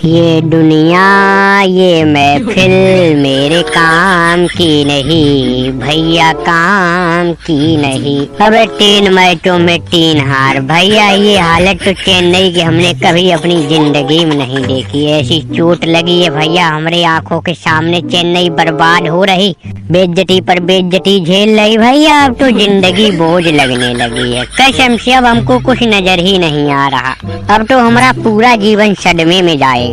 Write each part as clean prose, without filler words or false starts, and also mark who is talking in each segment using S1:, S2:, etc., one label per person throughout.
S1: ये दुनिया ये महफिल मेरे काम की नहीं, भैया काम की नहीं। अब 3 मैचों में 3 हार। भैया ये हालत तो चेन्नई की हमने कभी अपनी जिंदगी में नहीं देखी। ऐसी चोट लगी है भैया, हमारे आंखों के सामने चेन्नई बर्बाद हो रही, बेइज्जती पर बेइज्जती झेल रही। भैया अब तो जिंदगी बोझ लगने लगी है, कसम से अब हमको कुछ नजर ही नहीं आ रहा। अब तो हमारा पूरा जीवन सदमे में जाएगा।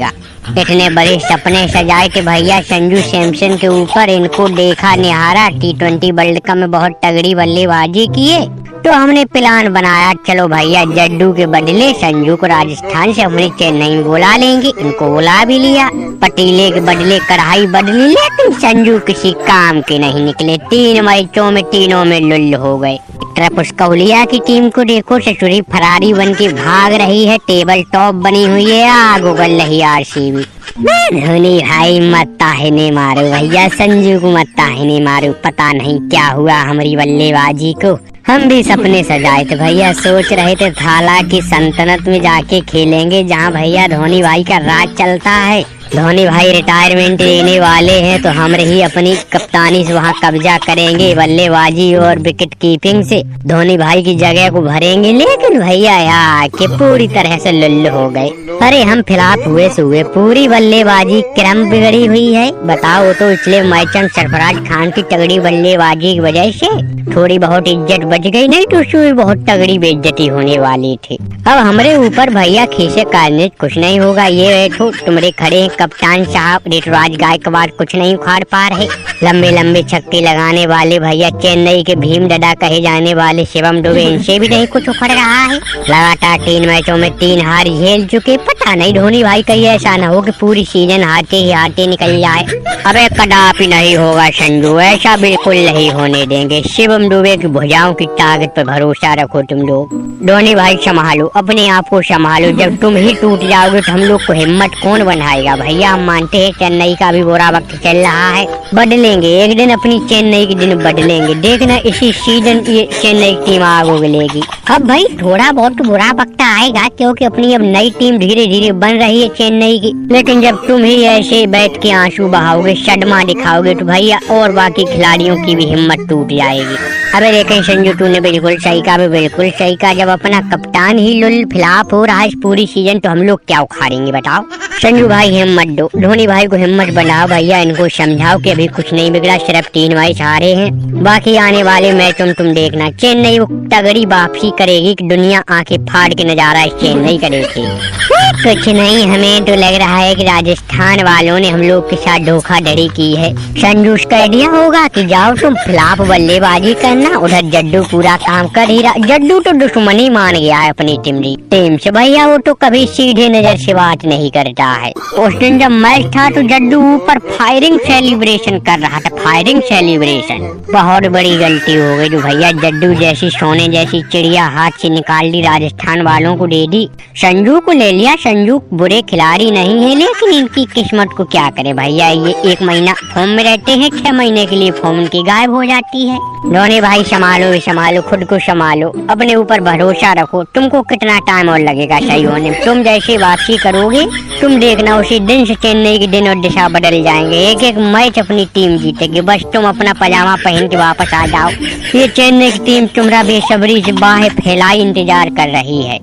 S1: इतने बड़े सपने सजाए कि भैया संजू सैमसन के ऊपर इनको देखा निहारा, T20 वर्ल्ड कप में बहुत तगड़ी बल्लेबाजी किए, तो हमने प्लान बनाया चलो भैया जड्डू के बदले संजू को राजस्थान से हमने चेन्नई में बुला लेंगे। इनको बुला भी लिया, पतीले के बदले कढ़ाई बदली, लेकिन संजू किसी काम के नहीं निकले। 3 मैचों में तीनों में लुल्ल हो गए। तरफ उसकौलिया की टीम को देखो, ससुरी फरारी बन के भाग रही है, टेबल टॉप बनी हुई है, आग उगल रही RCB। धोनी भाई मत ताहने मारो भैया, संजू को मत ताहने मारो। पता नहीं क्या हुआ हमारी बल्लेबाजी को। हम भी सपने सजाए थे भैया, सोच रहे थे थाला की सल्तनत में जाके खेलेंगे, जहाँ भैया धोनी भाई का राज चलता है। धोनी भाई रिटायरमेंट लेने वाले हैं तो हम ही अपनी कप्तानी से वहाँ कब्जा करेंगे, बल्लेबाजी और विकेट कीपिंग से धोनी भाई की जगह को भरेंगे। लेकिन भैया यार के पूरी तरह से लुल्ल हो गए। अरे हम फ्लॉप हुए से हुए, पूरी बल्लेबाजी क्रम बिगड़ी हुई है। बताओ तो इसलिए मैच में सरफराज खान की तगड़ी बल्लेबाजी की वजह से थोड़ी बहुत इज्जत बच गई, नहीं तो उसमें बहुत तगड़ी बेइज्जती होने वाली थी। अब हमारे ऊपर भैया खीसे काटने कुछ नहीं होगा। ये बैठो तुम्हारे खड़े कप्तान साहब ऋतुराज गायकवाड़ कुछ नहीं उखाड़ पा रहे। लंबे लंबे छक्के लगाने वाले भैया चेन्नई के भीम डडा कहे जाने वाले शिवम दुबे, इनसे भी नहीं कुछ उखड़ रहा है। लगातार 3 मैचों में 3 हार झेल चुके। पता नहीं धोनी भाई कहीं ऐसा न हो कि पूरी सीजन हारते ही हारते निकल जाए। अबे कदापि नहीं होगा संजू, ऐसा बिल्कुल नहीं होने देंगे। शिवम दुबे की भुजाओं की ताकत पर भरोसा रखो तुम लोग। धोनी भाई संभालो, अपने आप को संभालो। जब तुम ही टूट जाओगे तो हम लोग को हिम्मत कौन बनाएगा। भैया हम मानते हैं चेन्नई का भी बुरा वक्त चल रहा है, बदलेंगे एक दिन, अपनी चेन्नई के दिन बदलेंगे। देखना इसी सीजन ये चेन्नई की टीम आग उगलेगी। अब भाई थोड़ा बहुत बुरा वक्त आएगा, क्योंकि अपनी अब नई टीम धीरे धीरे बन रही है चेन्नई की। लेकिन जब तुम ही ऐसे बैठ के आंसू बहाओगे, सदमा दिखाओगे, तो भैया और बाकी खिलाड़ियों की भी हिम्मत टूट जाएगी। अबे देखें संजू, तूने बिल्कुल सही कहा, बिल्कुल सही कहा। जब अपना कप्तान ही लुल फ्लॉप हो रहा है इस पूरी सीजन, तो हम लोग क्या उखाड़ेंगे बताओ। संजू भाई हिम्मत दो, धोनी भाई को हिम्मत बनाओ। भैया इनको समझाओ कि अभी कुछ नहीं बिगड़ा, सिर्फ 3 मैच हारे हैं। बाकी आने वाले मैच तुम देखना, चेन्नई वो तगड़ी वापसी करेगी कि दुनिया आंखें फाड़ के नजारा इस चेन्नई का देखेगी। कुछ नहीं, हमें तो लग रहा है कि राजस्थान वालों ने हम लोग के साथ धोखाधड़ी की है। संजू कह दिया होगा कि जाओ तुम फ्लॉप बल्लेबाजी करना, उधर जड्डू पूरा काम कर ही रहा। जड्डू तो दुश्मनी मान गया है अपनी टीम से भैया, वो तो कभी सीधे नजर से बात नहीं करता है। उस दिन जब मैच था तो जड्डू ऊपर फायरिंग सेलिब्रेशन कर रहा था, फायरिंग सेलिब्रेशन। बहुत बड़ी गलती हो गई जो भैया जड्डू जैसी सोने जैसी चिड़िया हाथ से निकाल ली, राजस्थान वालों को दे दी, संजू को ले लिया। संजू बुरे खिलाड़ी नहीं है, लेकिन इनकी किस्मत को क्या करे भैया। ये 1 महीना फॉर्म में रहते हैं, 6 महीने के लिए फॉर्म उनकी गायब हो जाती है। धोनी भाई संभालो संभालो, खुद को संभालो, अपने ऊपर भरोसा रखो। तुमको कितना टाइम और लगेगा सही होने में। तुम जैसे वापसी करोगे तुम देखना उसी दिन से चेन्नई के दिन और दिशा बदल जाएंगे। एक एक मैच अपनी टीम जीतेगी, बस तुम अपना पजामा पहन के वापस आ जाओ। ये चेन्नई की टीम तुम्हारा बेसब्री से बाहें फैलाई इंतजार कर रही है।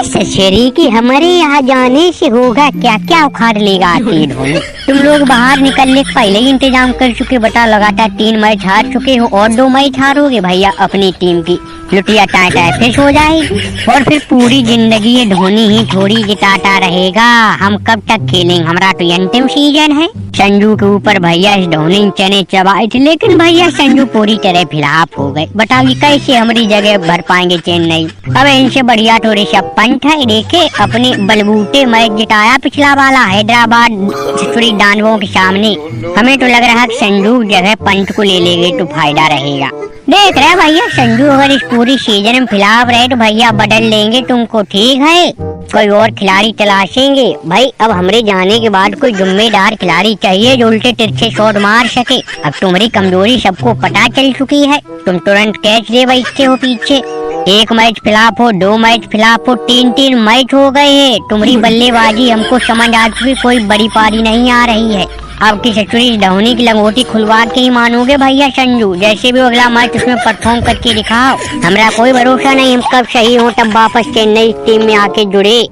S1: ससुरी की हमारे यहाँ जाने से होगा क्या क्या उखाड़ लेगा आती धोनी। तुम लोग बाहर निकलने के पहले ही इंतजाम कर चुके। बता लगातार 3 मैच हार चुके हो और 2 मैच हारोगे भैया, अपनी टीम की लुटिया टाटा फिश हो जाएगी। और फिर पूरी जिंदगी ये धोनी ही थोड़ी जिताता रहेगा। हम कब तक खेलेंगे, हमारा तो अंतिम सीजन है। संजू के ऊपर भैया इस धोनी चने चबाए थे, लेकिन भैया संजू पूरी तरह फ्लॉप हो गए। बताओ ये कैसे हमारी जगह भर पाएंगे चेन्नई। अब इनसे बढ़िया तो ऋषभ पंत है, देखे अपने बलबूते मैच जिताया पिछला वाला हैदराबाद दानवों के सामने। हमें तो लग रहा है संजू जगह पंत को ले लेंगे तो फायदा रहेगा। देख रहे भैया संजू अगर इस पूरी सीजन में फ्लॉप रहे तो भैया बदल लेंगे तुमको, ठीक है, कोई और खिलाड़ी तलाशेंगे। भाई अब हमारे जाने के बाद कोई जिम्मेदार खिलाड़ी चाहिए जो उल्टे तिरछे शॉट मार सके। अब तुम्हारी कमजोरी सबको पता चल चुकी है, तुम तुरंत कैच दे बैठते हो पीछे। एक मैच फ्लॉप हो, 2 मैच फ्लॉप हो, 3 मैच हो गए हैं। तुम्हारी बल्लेबाजी हमको समझ आ चुकी, कोई बड़ी पारी नहीं आ रही है। अब की सचुरी धोनी की लंगोटी खुलवा के ही मानोगे भैया संजू। जैसे भी अगला मैच उसमें परफॉर्म करके दिखाओ। हमरा कोई भरोसा नहीं हम कब सही हो तब वापस चेन्नई टीम में आके जुड़े।